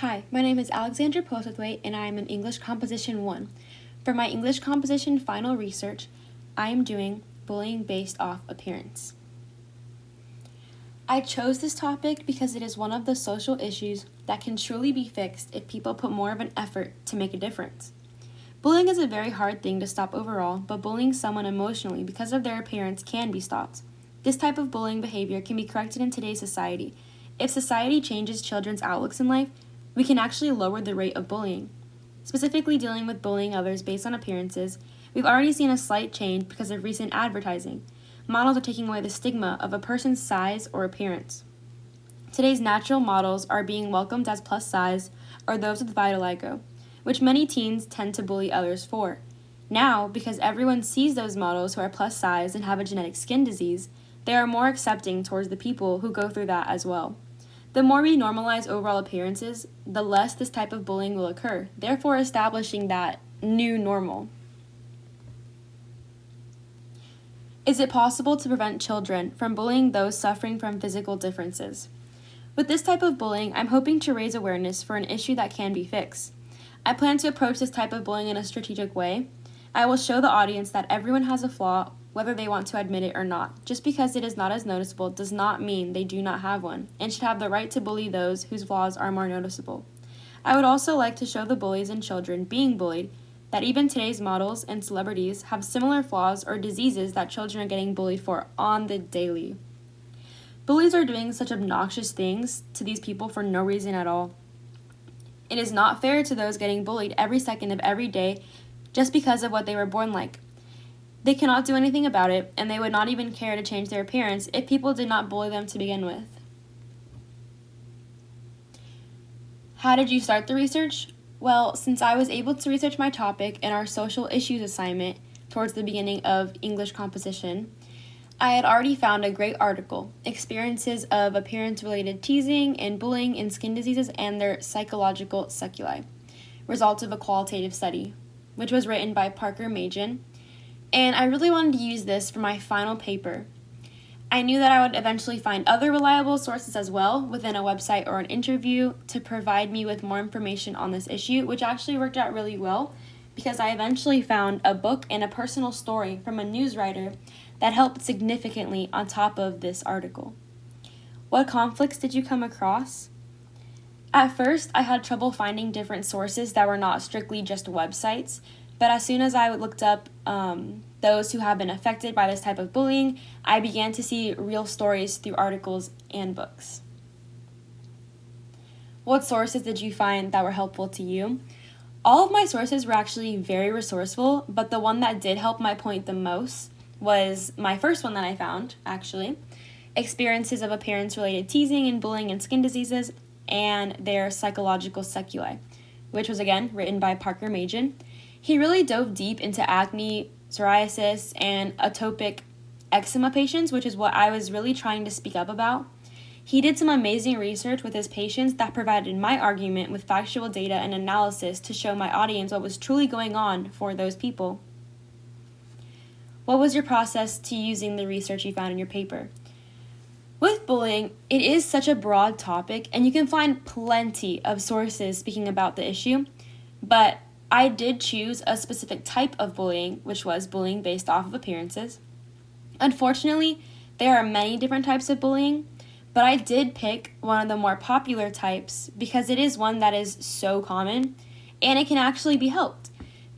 Hi, my name is Alexandra Postlethwaite, and I am in English Composition 1. For my English Composition final research, I am doing bullying based off appearance. I chose this topic because it is one of the social issues that can truly be fixed if people put more of an effort to make a difference. Bullying is a very hard thing to stop overall, but bullying someone emotionally because of their appearance can be stopped. This type of bullying behavior can be corrected in today's society. If society changes children's outlooks in life, we can actually lower the rate of bullying. Specifically dealing with bullying others based on appearances, we've already seen a slight change because of recent advertising. Models are taking away the stigma of a person's size or appearance. Today's natural models are being welcomed as plus size or those with vitiligo, which many teens tend to bully others for. Now, because everyone sees those models who are plus size and have a genetic skin disease, they are more accepting towards the people who go through that as well. The more we normalize overall appearances, the less this type of bullying will occur, therefore establishing that new normal. Is it possible to prevent children from bullying those suffering from physical differences? With this type of bullying, I'm hoping to raise awareness for an issue that can be fixed. I plan to approach this type of bullying in a strategic way. I will show the audience that everyone has a flaw, whether they want to admit it or not. Just because it is not as noticeable does not mean they do not have one, and should have the right to bully those whose flaws are more noticeable. I would also like to show the bullies and children being bullied that even today's models and celebrities have similar flaws or diseases that children are getting bullied for on the daily. Bullies are doing such obnoxious things to these people for no reason at all. It is not fair to those getting bullied every second of every day just because of what they were born like. They cannot do anything about it, and they would not even care to change their appearance if people did not bully them to begin with. How did you start the research? Well, since I was able to research my topic in our social issues assignment towards the beginning of English composition, I had already found a great article, Experiences of Appearance-Related Teasing and Bullying in Skin Diseases and Their Psychological Sequelae, Results of a Qualitative Study, which was written by Parker Machen, and I really wanted to use this for my final paper. I knew that I would eventually find other reliable sources as well within a website or an interview to provide me with more information on this issue, which actually worked out really well because I eventually found a book and a personal story from a news writer that helped significantly on top of this article. What conflicts did you come across? At first, I had trouble finding different sources that were not strictly just websites, but as soon as I looked up those who have been affected by this type of bullying, I began to see real stories through articles and books. What sources did you find that were helpful to you? All of my sources were actually very resourceful, but the one that did help my point the most was my first one that I found, actually, Experiences of Appearance-Related Teasing and Bullying in Skin Diseases and Their Psychological Sequelae, which was again written by Parker Machen. He really dove deep into acne, psoriasis, and atopic eczema patients, which is what I was really trying to speak up about. He did some amazing research with his patients that provided my argument with factual data and analysis to show my audience what was truly going on for those people. What was your process to using the research you found in your paper? With bullying, it is such a broad topic, and you can find plenty of sources speaking about the issue, but I did choose a specific type of bullying, which was bullying based off of appearances. Unfortunately, there are many different types of bullying, but I did pick one of the more popular types because it is one that is so common, and it can actually be helped.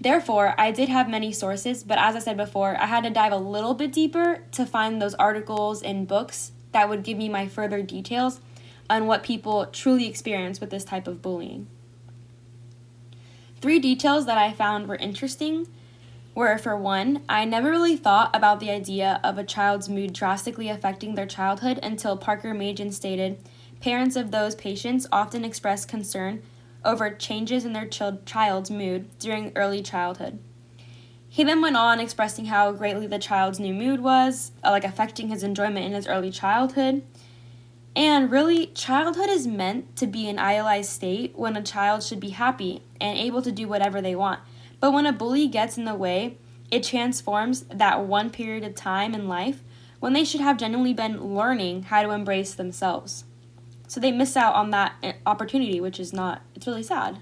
Therefore, I did have many sources, but as I said before, I had to dive a little bit deeper to find those articles and books that would give me my further details on what people truly experience with this type of bullying. 3 details that I found were interesting were, for one, I never really thought about the idea of a child's mood drastically affecting their childhood until Parker Machen stated, parents of those patients often express concern over changes in their child's mood during early childhood. He then went on expressing how greatly the child's new mood was, affecting his enjoyment in his early childhood. And really, childhood is meant to be an idealized state when a child should be happy and able to do whatever they want. But when a bully gets in the way, it transforms that one period of time in life when they should have genuinely been learning how to embrace themselves. So they miss out on that opportunity, which is it's really sad.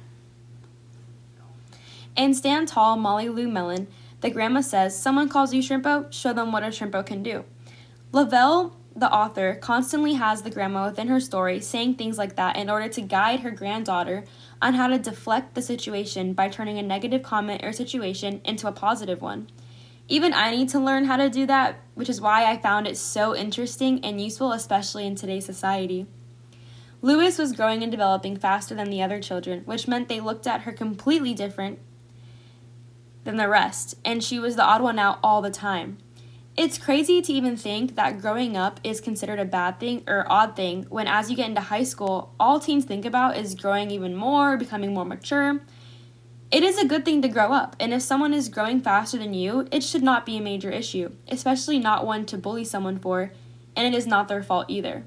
In Stand Tall, Molly Lou Mellon, the grandma says, "Someone calls you Shrimpo, show them what a Shrimpo can do." Lavelle, the author, constantly has the grandma within her story saying things like that in order to guide her granddaughter on how to deflect the situation by turning a negative comment or situation into a positive one. Even I need to learn how to do that, which is why I found it so interesting and useful, especially in today's society. Lewis was growing and developing faster than the other children, which meant they looked at her completely different than the rest, and she was the odd one out all the time. It's crazy to even think that growing up is considered a bad thing or odd thing when, as you get into high school, all teens think about is growing even more, becoming more mature. It is a good thing to grow up, and if someone is growing faster than you, it should not be a major issue, especially not one to bully someone for, and it is not their fault either.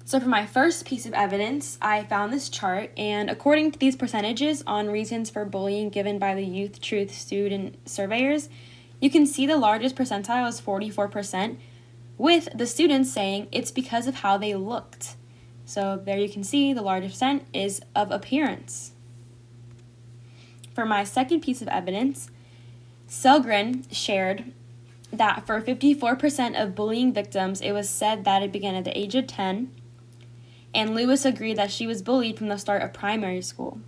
So for my first piece of evidence, I found this chart, and according to these percentages on reasons for bullying given by the Youth Truth student surveyors, you can see the largest percentile is 44%, with the students saying it's because of how they looked. So there you can see the largest percent is of appearance. For my second piece of evidence, Selgren shared that for 54% of bullying victims, it was said that it began at the age of 10, and Lewis agreed that she was bullied from the start of primary school.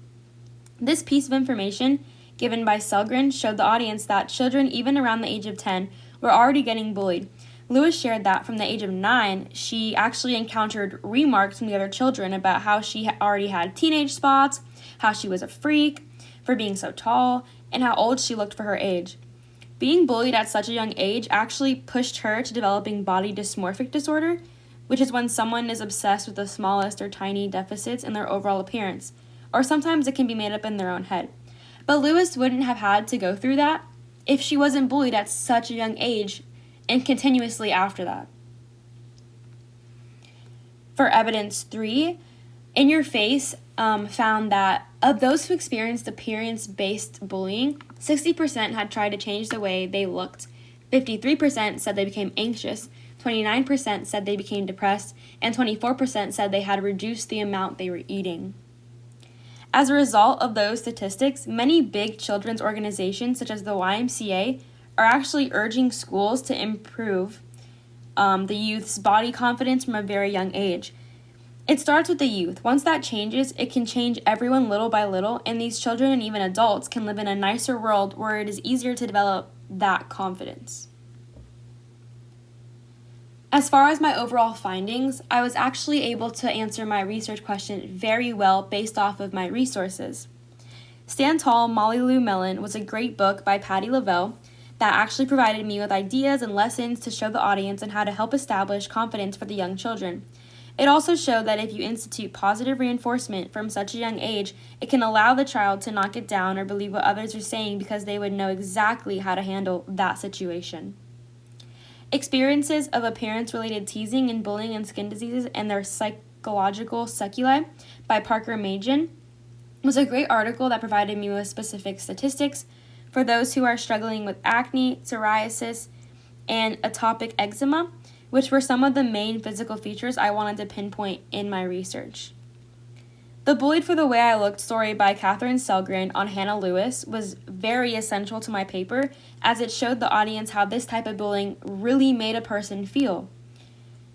This piece of information given by Selgren showed the audience that children even around the age of 10 were already getting bullied. Lewis shared that from the age of 9, she actually encountered remarks from the other children about how she already had teenage spots, how she was a freak for being so tall, and how old she looked for her age. Being bullied at such a young age actually pushed her to developing body dysmorphic disorder, which is when someone is obsessed with the smallest or tiny deficits in their overall appearance, or sometimes it can be made up in their own head. But Lewis wouldn't have had to go through that if she wasn't bullied at such a young age and continuously after that. For evidence 3, In Your Face found that of those who experienced appearance-based bullying, 60% had tried to change the way they looked, 53% said they became anxious, 29% said they became depressed, and 24% said they had reduced the amount they were eating. As a result of those statistics, many big children's organizations such as the YMCA are actually urging schools to improve the youth's body confidence from a very young age. It starts with the youth. Once that changes, it can change everyone little by little, and these children and even adults can live in a nicer world where it is easier to develop that confidence. As far as my overall findings, I was actually able to answer my research question very well based off of my resources. Stand Tall, Molly Lou Mellon was a great book by Patti Lavelle that actually provided me with ideas and lessons to show the audience on how to help establish confidence for the young children. It also showed that if you institute positive reinforcement from such a young age, it can allow the child to not get down or believe what others are saying because they would know exactly how to handle that situation. Experiences of Appearance-Related Teasing and Bullying and Skin Diseases and Their Psychological Sequelae by Parker Majan was a great article that provided me with specific statistics for those who are struggling with acne, psoriasis, and atopic eczema, which were some of the main physical features I wanted to pinpoint in my research. The Bullied for the Way I Looked story by Catherine Selgren on Hannah Lewis was very essential to my paper as it showed the audience how this type of bullying really made a person feel.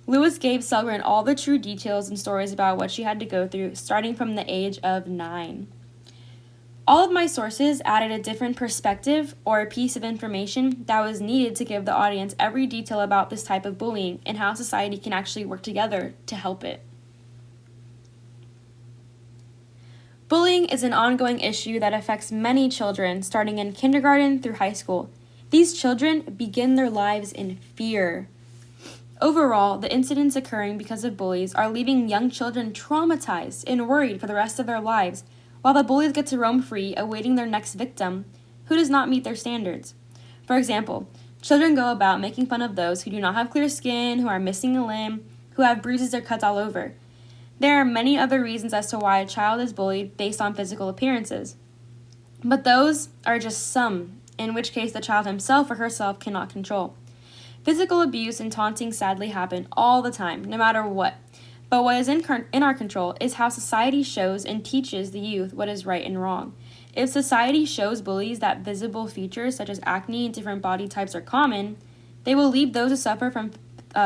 Lewis gave Selgren all the true details and stories about what she had to go through starting from the age of 9. All of my sources added a different perspective or a piece of information that was needed to give the audience every detail about this type of bullying and how society can actually work together to help it. Bullying is an ongoing issue that affects many children starting in kindergarten through high school. These children begin their lives in fear. Overall, the incidents occurring because of bullies are leaving young children traumatized and worried for the rest of their lives, while the bullies get to roam free, awaiting their next victim who does not meet their standards. For example, children go about making fun of those who do not have clear skin, who are missing a limb, who have bruises or cuts all over. There are many other reasons as to why a child is bullied based on physical appearances, but those are just some, in which case the child himself or herself cannot control. Physical abuse and taunting sadly happen all the time, no matter what. But what is in our control is how society shows and teaches the youth what is right and wrong. If society shows bullies that visible features such as acne and different body types are common, they will leave those who suffer from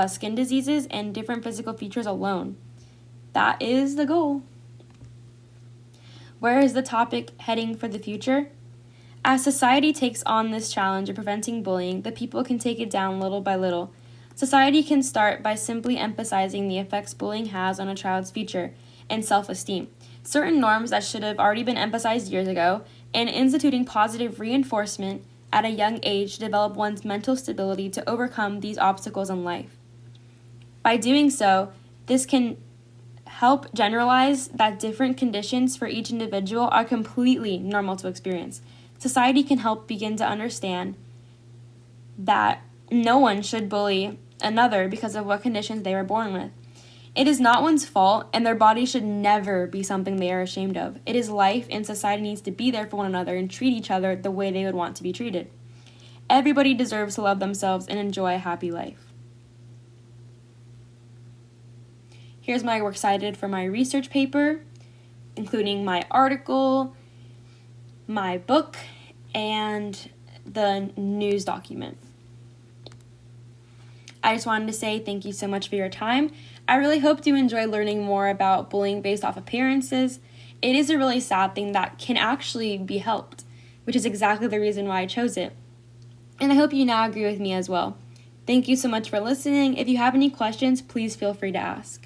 skin diseases and different physical features alone. That is the goal. Where is the topic heading for the future? As society takes on this challenge of preventing bullying, the people can take it down little by little. Society can start by simply emphasizing the effects bullying has on a child's future and self-esteem, certain norms that should have already been emphasized years ago, and instituting positive reinforcement at a young age to develop one's mental stability to overcome these obstacles in life. By doing so, this can help generalize that different conditions for each individual are completely normal to experience. Society can help begin to understand that no one should bully another because of what conditions they were born with. It is not one's fault, and their body should never be something they are ashamed of. It is life, and society needs to be there for one another and treat each other the way they would want to be treated. Everybody deserves to love themselves and enjoy a happy life. Here's my works cited for my research paper, including my article, my book, and the news document. I just wanted to say thank you so much for your time. I really hope you enjoy learning more about bullying based off appearances. It is a really sad thing that can actually be helped, which is exactly the reason why I chose it. And I hope you now agree with me as well. Thank you so much for listening. If you have any questions, please feel free to ask.